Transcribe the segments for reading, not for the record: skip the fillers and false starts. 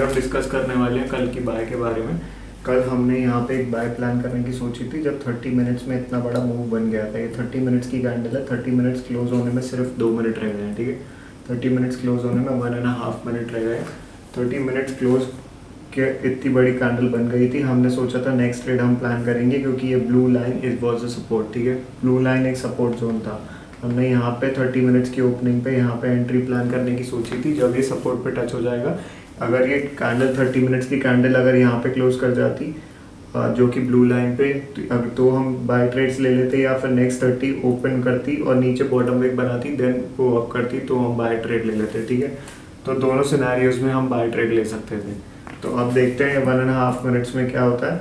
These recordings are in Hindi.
हम डिस्कस करने वाले हैं कल की बाय के बारे में। कल हमने यहाँ पे एक बाय प्लान करने की सोची थी जब 30 मिनट्स में इतना बड़ा मूव बन गया था। ये 30 मिनट्स की कैंडल है, 30 मिनट्स क्लोज होने में सिर्फ 2 मिनट रह गए हैं, ठीक है। 30 मिनट्स क्लोज होने में 1.5 मिनट रह गए। 30 मिनट्स क्लोज के इतनी बड़ी कैंडल बन गई थी। हमने सोचा था नेक्स्ट ट्रेड हम प्लान करेंगे क्योंकि ये blue line is was a support, ठीक है। ब्लू लाइन एक सपोर्ट जोन था। हमने यहाँ पे 30 मिनट्स की ओपनिंग पे यहाँ पे एंट्री प्लान करने की सोची थी। जब ये सपोर्ट पे टच हो जाएगा, अगर ये कैंडल 30 मिनट्स की कैंडल अगर यहाँ पे क्लोज कर जाती जो कि ब्लू लाइन पे, तो हम बाय ट्रेड्स ले लेते या फिर नेक्स्ट 30 ओपन करती और नीचे बॉटम वेक बनाती, देन वो अप करती तो हम बाय ट्रेड ले लेते, ठीक है। तो दोनों सिनेरियोज में हम बाय ट्रेड ले सकते थे। तो अब देखते हैं 1.5 मिनट्स में क्या होता है।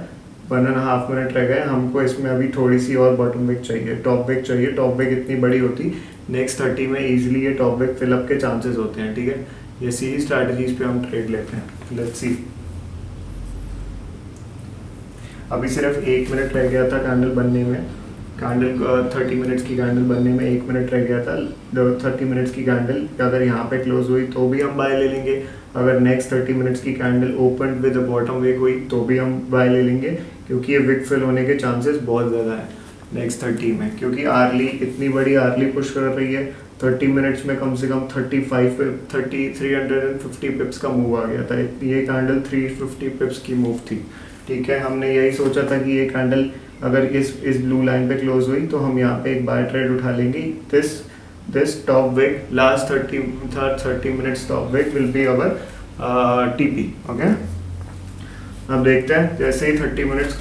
1.5 मिनट रह गए हमको। इसमें अभी थोड़ी सी और बॉटम वेक चाहिए, टॉप वेक चाहिए। टॉप वेक इतनी बड़ी होती नेक्स्ट 30 में इजीली ये टॉप वेक फिलअप के चांसेस होते हैं, ठीक है। ये सी स्ट्रैटेजीज पे हम ट्रेड लेते हैं। Let's see. अभी सिर्फ 1 मिनट रह गया था कैंडल बनने में। कैंडल 30 मिनट्स की कैंडल बनने में 1 मिनट रह गया था। 30 मिनट्स की कैंडल अगर यहाँ पे क्लोज हुई तो भी हम बाय ले लेंगे। अगर नेक्स्ट 30 मिनट्स की कैंडल ओपन विद बॉटम वेक हुई तो भी हम बाय ले लेंगे, क्योंकि ये विक फिल होने के चांसेस बहुत ज़्यादा है नेक्स्ट 30 में, क्योंकि आर्ली इतनी बड़ी आर्ली पुश कर रही है। 30 मिनट्स में कम से कम 350 पिप्स का मूव आ गया था। ये कैंडल 350 पिप्स की मूव थी, ठीक है। हमने यही सोचा था कि ये कैंडल अगर इस ब्लू लाइन पे क्लोज हुई तो हम यहाँ पे एक बाय ट्रेड उठा लेंगे। This top wick last 30 minutes top wick will be our TP, okay. अब देखते हैं जैसे ही 30 मिनट्स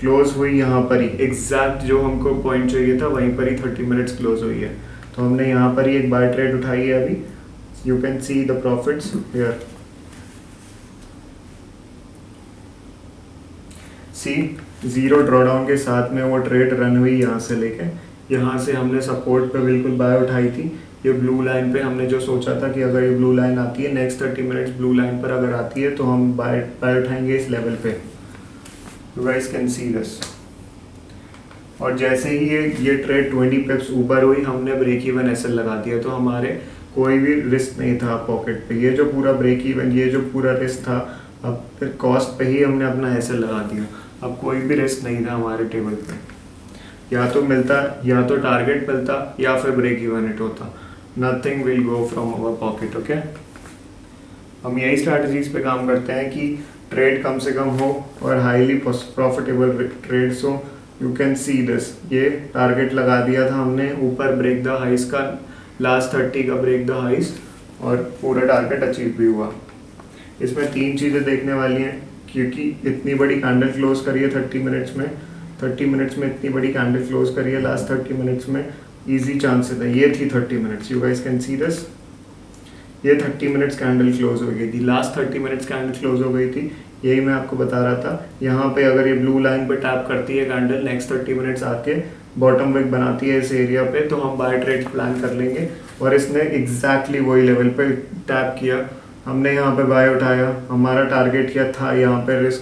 क्लोज हुई यहाँ पर ही एग्जैक्ट जो हमको पॉइंट चाहिए था वहीं पर ही 30 मिनट्स क्लोज हुई है। तो हमने यहाँ पर ही एक बाय ट्रेड उठाई है। अभी you can see the profits here. See zero drawdown के साथ में वो ट्रेड रन हुई यहाँ से लेके यहाँ से हमने सपोर्ट पे बिल्कुल बाय उठाई थी। ये ब्लू लाइन पे हमने जो सोचा था कि अगर ये ब्लू लाइन आती है नेक्स्ट 30 मिनट्स ब्लू लाइन पर अगर आती है तो हम बाय उठाएंगे इस लेवल पे। You guys can see this. और जैसे ही ये ट्रेड 20 पिप्स ऊपर हुई हमने ब्रेक इवन एसएल लगा दिया। तो हमारे कोई भी रिस्क नहीं था पॉकेट पे। ये जो पूरा ब्रेक इवन, ये जो पूरा रिस्क था, अब फिर कॉस्ट पे ही हमने अपना एसएल लगा दिया। अब कोई भी रिस्क नहीं था हमारे टेबल पे। या तो मिलता, या तो टारगेट मिलता, या फिर ब्रेक इवन हिट होता। Nothing will go from our pocket, okay. हम यही स्ट्रैटेजीज पे काम करते हैं कि ट्रेड कम से कम हो और हाईली प्रॉफिटेबल ट्रेड्स हो। You can see this. ये टारगेट लगा दिया था हमने ऊपर ब्रेक द हाइस का, लास्ट 30 का ब्रेक द हाइस, और पूरा टारगेट अचीव भी हुआ। इसमें 3 चीज़ें देखने वाली हैं, क्योंकि इतनी बड़ी कैंडल क्लोज करी है 30 मिनट्स में। 30 मिनट्स में इतनी बड़ी कैंडल क्लोज करी है लास्ट 30 मिनट्स में, इजी चांसेस है। ये थी 30 minutes, you guys can see this. ये 30 मिनट्स कैंडल क्लोज हो गई थी, लास्ट 30 मिनट्स कैंडल क्लोज हो गई थी। यही मैं आपको बता रहा था। यहाँ पे अगर ये ब्लू लाइन पे टैप करती है कैंडल, नेक्स्ट 30 मिनट्स आके बॉटम विक बनाती है इस एरिया पे, तो हम बाय ट्रेड प्लान कर लेंगे। और इसने एग्जैक्टली वही लेवल पे टैप किया। हमने यहाँ पे बाय उठाया। हमारा टारगेट क्या था यहाँ पे रिस्क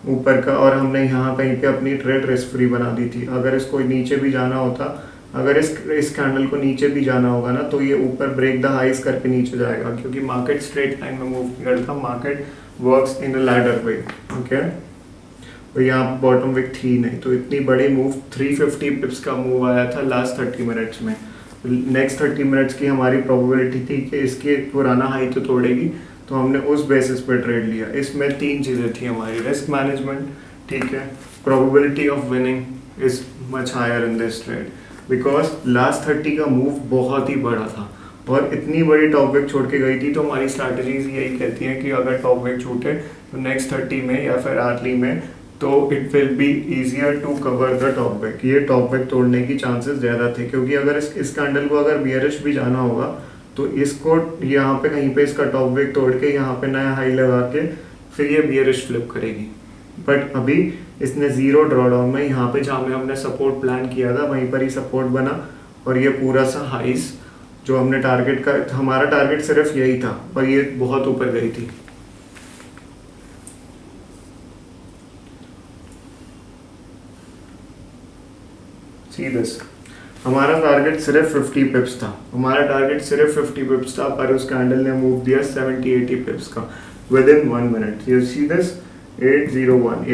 ऊपर का, और हमने यहाँ कहीं पे अपनी ट्रेड रिस्क फ्री बना दी थी। अगर इसको नीचे भी जाना होता, अगर इस कैंडल को नीचे भी जाना होगा ना, तो ये ऊपर ब्रेक द हाइस करके नीचे जाएगा, क्योंकि मार्केट स्ट्रेट लाइन में मूव नहीं करता। Market works in a ladder way, okay. और यहाँ बॉटम विक थी नहीं, तो इतनी बड़ी मूव 350 पिप्स का मूव आया था लास्ट 30 मिनट्स में। नेक्स्ट 30 मिनट्स की हमारी प्रोबेबिलिटी थी कि इसके पुराना हाई तो तोड़ेगी, तो हमने उस बेसिस पे ट्रेड लिया। इसमें 3 चीज़ें थी हमारी। रिस्क मैनेजमेंट, ठीक है। Probability of winning is much higher in this trade, because last 30 का मूव बहुत ही बड़ा था और इतनी बड़ी टॉप विक छोड़ के गई थी। तो हमारी स्ट्रैटेजीज यही कहती हैं कि अगर टॉप विक छूटे तो नेक्स्ट 30 में या फिर आर्ली में, तो it will be easier to cover the top wick. ये टॉप विक तोड़ने की चांसेस ज़्यादा थे, क्योंकि अगर इस कैंडल को अगर बियरिश भी जाना होगा तो इसको यहाँ पे कहीं पे इसका टॉप विक तोड़ के यहाँ पे नया हाई लगा के फिर ये बियरिश फ्लिप करेगी। बट अभी इसने जीरो ड्रॉडाउन में यहाँ पे जहाँ में हमने सपोर्ट प्लान किया था वहीं पर ही सपोर्ट बना, और ये पूरा सा हाइस जो हमने टारगेट का, हमारा टारगेट सिर्फ यही था और ये बहुत ऊपर गई थी। See this. हमारा टारगेट सिर्फ 50 पिप्स था। हमारा टारगेट सिर्फ 50 पिप्स था, पर उस कैंडल ने मूव दिया 70-80 पिप्स का। With in 1 minute. You see this 801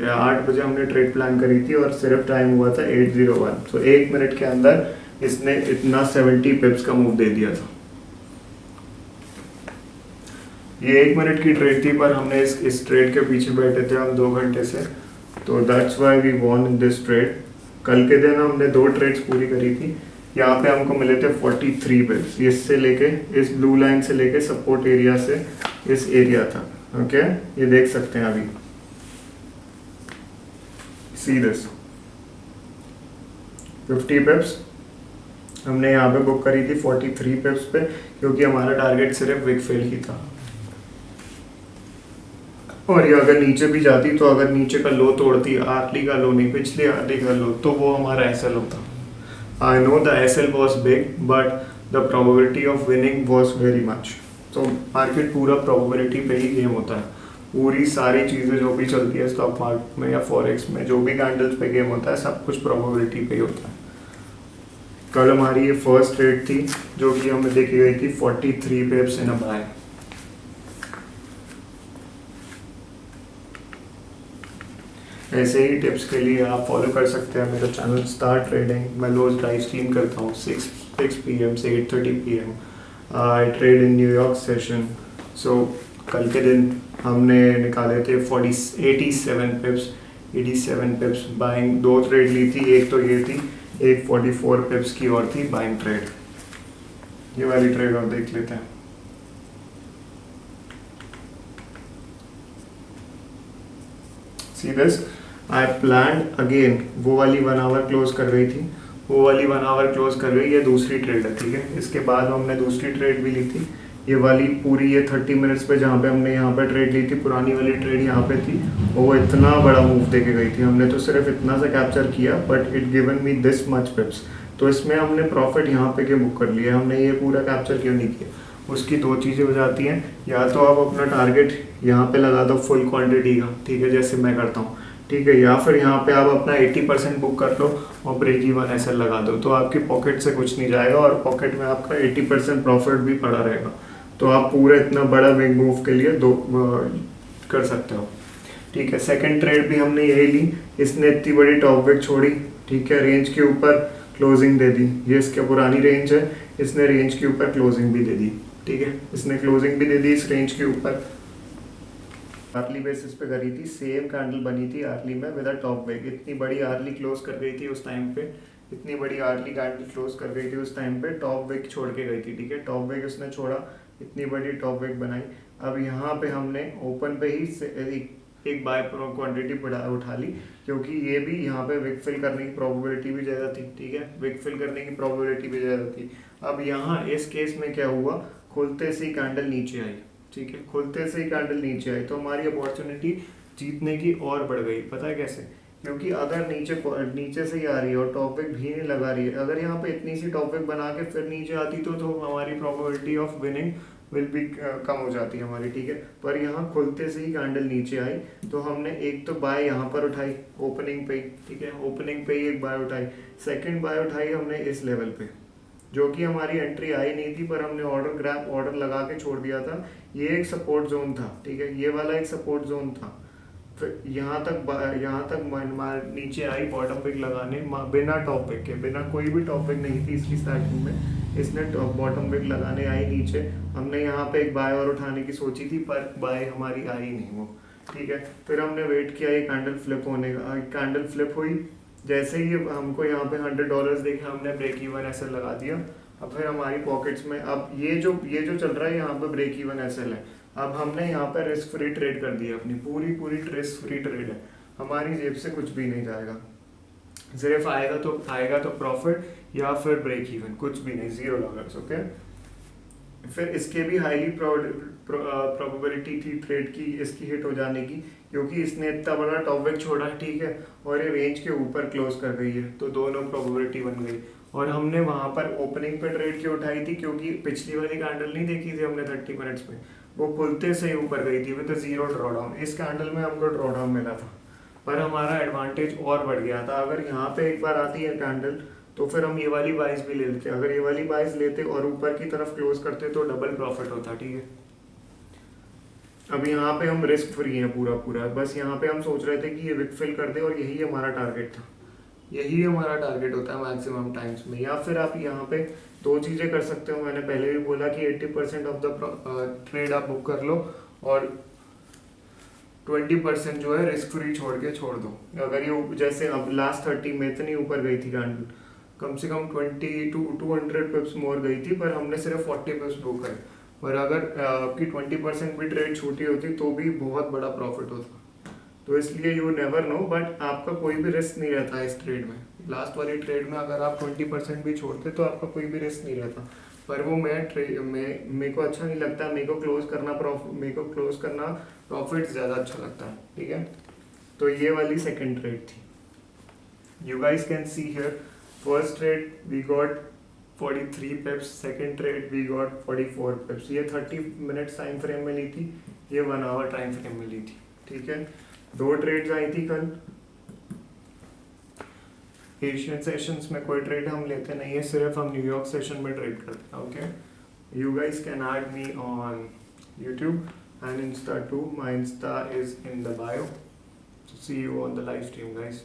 8 बजे हमने ट्रेड प्लान करी थी और सिर्फ टाइम हुआ था 801। तो 1 मिनट के अंदर इसने इतना 70 पिप्स का मूव दे दिया था। ये 1 मिनट की ट्रेड थी, पर हमने इस ट्रेड के पीछे बैठे थे हम 2 घंटे से, तो that's why we won in this trade. कल के दिन हमने 2 ट्रेड्स पूरी करी थी। यहाँ पे हमको मिले थे 43 पिप्स, इससे लेके इस ब्लू लाइन से लेके सपोर्ट एरिया से इस एरिया था। ओके, ये देख सकते हैं अभी, सी दिस 50 पिप्स हमने यहाँ पे बुक करी थी 43 पिप्स पे, क्योंकि हमारा टारगेट सिर्फ विक फेल ही था। और ये अगर नीचे भी जाती, तो अगर नीचे का लो तोड़ती, आर्ली का लो नहीं, पिछले आर्ली का लो, तो वो हमारा एसएल होता। I know the SL was big, but the probability of winning was very much. तो मार्केट पूरा प्रोबेबिलिटी पे ही गेम होता है। पूरी सारी चीज़ें जो भी चलती है स्टॉक मार्केट में या फॉरेक्स में, जो भी कैंडल्स पे गेम होता है, सब कुछ प्रोबेबिलिटी पे ही होता है। कल हमारी ये फर्स्ट ट्रेड थी जो कि हमें देखी गई थी 43 पिप्स इन अ बाय। ऐसे ही टिप्स के लिए आप फॉलो कर सकते हैं मेरा चैनल स्टार ट्रेडिंग। मैं रोज लाइव स्ट्रीम करता हूँ 6 PM से 8:30 PM। I trade in New York session. So कल के दिन हमने निकाले थे 87 पिप्स बाइंग। 2 ट्रेड ली थी, एक तो ये थी, एक 44 पिप्स की और थी बाइंग ट्रेड। ये वाली ट्रेड और देख लेते हैं। See this, I plan again, वो वाली 1 आवर क्लोज कर रही थी, वो वाली 1 आवर क्लोज कर रही है। ये दूसरी ट्रेड है, ठीक है। इसके बाद हमने दूसरी ट्रेड भी ली थी, ये वाली पूरी ये 30 मिनट्स पे, जहाँ पे हमने यहाँ पे ट्रेड ली थी, पुरानी वाली ट्रेड यहाँ पे थी, और वो इतना बड़ा मूव दे के गई थी। हमने तो सिर्फ इतना सा कैप्चर किया, but it given me this much पिप्स। तो इसमें हमने प्रॉफिट यहाँ पे के बुक कर लिया, हमने ये पूरा कैप्चर क्यों नहीं किया। उसकी 2 चीज़ें हो जाती हैं, या तो आप अपना टारगेट यहाँ पे लगा दो फुल क्वांटिटी का, ठीक है, जैसे मैं करता हूँ, ठीक है, या फिर यहाँ पे आप अपना 80% बुक कर लो और ब्रेक इवन ऐसे लगा दो, तो आपकी पॉकेट से कुछ नहीं जाएगा और पॉकेट में आपका 80% प्रॉफिट भी पड़ा रहेगा। तो आप पूरा इतना बड़ा बिग मूव के लिए कर सकते हो, ठीक है। सेकंड ट्रेड भी हमने यही ली, इसने इतनी बड़ी टॉप विक छोड़ी, ठीक है, रेंज के ऊपर क्लोजिंग दे दी। ये इसके पुरानी रेंज है, इसने रेंज के ऊपर क्लोजिंग भी दे दी, ठीक है, इसने क्लोजिंग भी दे दी इस रेंज के ऊपर। आर्ली बेसिस पे करी थी, सेम कैंडल बनी थी आर्ली में विद अ टॉप विक। इतनी बड़ी आर्ली क्लोज कर गई थी उस टाइम पे, इतनी बड़ी आर्ली कैंडल क्लोज कर गई थी उस टाइम पे, टॉप विक छोड़ के गई थी, ठीक है। टॉप विक उसने छोड़ा, इतनी बड़ी टॉप विक बनाई। अब यहाँ पे हमने ओपन पे ही एक बाय क्वांटिटी उठा ली, क्योंकि ये भी यहाँ पे विक फिल करने की प्रोबेबिलिटी भी ज़्यादा थी, ठीक है, विक फिल करने की प्रोबेबिलिटी भी ज़्यादा थी। अब यहाँ इस केस में क्या हुआ, खुलते से ही कैंडल नीचे आई, ठीक है, खुलते से ही कैंडल नीचे आई, तो हमारी अपॉर्चुनिटी जीतने की और बढ़ गई। पता है कैसे, क्योंकि अगर नीचे से ही आ रही है और टॉपिक भी नहीं लगा रही है, अगर यहाँ पे इतनी सी टॉपिक बना के फिर नीचे आती तो हमारी प्रोबेबिलिटी ऑफ विनिंग विल भी कम हो जाती है हमारी, ठीक है। पर यहाँ खुलते से ही कैंडल नीचे आई, तो हमने एक तो बाय यहाँ पर उठाई ओपनिंग पे ही, ठीक है, ओपनिंग पे ही एक बाय उठाई। सेकंड बाय उठाई हमने इस लेवल पे, जो कि हमारी एंट्री आई नहीं थी, पर हमने ऑर्डर लगा के छोड़ दिया था। ये एक सपोर्ट जोन था, ठीक है, ये वाला एक सपोर्ट जोन था। फिर यहाँ तक नीचे आई बॉटम पिक लगाने, बिना टॉप पिक के, बिना कोई भी टॉप पिक नहीं थी इसकी स्टार्टिंग में, इसने बॉटम पिक लगाने आई नीचे। हमने यहाँ पे एक बाय और उठाने की सोची थी, पर बाय हमारी आई नहीं वो, ठीक है। फिर हमने वेट किया ये कैंडल फ्लिप होने का, कैंडल फ्लिप हुई, जैसे ही हमको यहाँ पे $100 देखे, हमने ब्रेक इवन ऐसे लगा दिया। अब फिर हमारी पॉकेट्स में, अब ये जो चल रहा है यहाँ पे ब्रेक इवन एसएल है, अब हमने यहाँ पे रिस्क फ्री ट्रेड कर दिया, अपनी पूरी रिस्क फ्री ट्रेड है, हमारी जेब से कुछ भी नहीं जाएगा, सिर्फ आएगा तो प्रॉफिट या फिर ब्रेक इवन, कुछ भी नहीं, $0। ओके, फिर इसके भी हाईली प्रोबेबिलिटी थी ट्रेड की, इसकी हिट हो जाने की, क्योंकि इसने इतना बड़ा टॉप विक छोड़ा, ठीक है, और ये रेंज के ऊपर क्लोज कर गई है, तो दोनों प्रोबेबिलिटी बन गई। और हमने वहां पर ओपनिंग पे ट्रेड क्यों उठाई थी, क्योंकि पिछली वाली कैंडल नहीं देखी थी हमने 30 मिनट्स में, वो खुलते से ही ऊपर गई थी विद 0 ड्रॉडाउन। इस कैंडल में हमको ड्रॉडाउन मिला था, पर हमारा एडवांटेज और बढ़ गया था। अगर यहाँ पे एक बार आती है कैंडल, तो फिर हम ये वाली बाइस भी ले लेते, अगर ये वाली बाइस लेते और ऊपर की तरफ क्लोज करते तो डबल प्रॉफिट होता, ठीक है। अब यहाँ पे हम रिस्क फ्री हैं पूरा पूरा, बस यहाँ पे हम सोच रहे थे कि ये विक फिल कर दे और यही हमारा टारगेट था। यही हमारा टारगेट होता है मैक्सिमम टाइम्स में। या फिर आप यहाँ पे दो चीज़ें कर सकते हो, मैंने पहले भी बोला कि 80% ऑफ द ट्रेड आप बुक कर लो और 20% जो है रिस्क फ्री छोड़ के छोड़ दो। अगर ये जैसे अब लास्ट 30 में इतनी ऊपर गई थी कैंडल, कम से कम 200 पिप्स मोर गई थी, पर हमने सिर्फ 40 पिप्स बुक करे। और अगर आपकी 20% भी ट्रेड छूटी होती तो भी बहुत बड़ा प्रॉफिट होता। तो इसलिए यू नेवर नो, बट आपका कोई भी रिस्क नहीं रहता है इस ट्रेड में। लास्ट वाली ट्रेड में अगर आप 20% भी छोड़ते तो आपका कोई भी रिस्क नहीं रहता। पर वो मेरे को अच्छा नहीं लगता, मेरे को क्लोज करना प्रॉफिट ज़्यादा अच्छा लगता है, ठीक है। तो ये वाली सेकंड ट्रेड थी। You guys can see here, first trade we got 43 pips, second trade we got 44 pips. ये 30 मिनट्स टाइम फ्रेम में ली थी, ये 1 आवर टाइम फ्रेम में ली थी, ठीक है। दो ट्रेड्स आई थी कल। एशियन सेशंस में कोई ट्रेड हम लेते नहीं है, सिर्फ हम न्यूयॉर्क सेशन में ट्रेड करते हैं, okay. You guys can add me on YouTube and Insta too. My Insta is in the bio. So see you on the live stream, guys.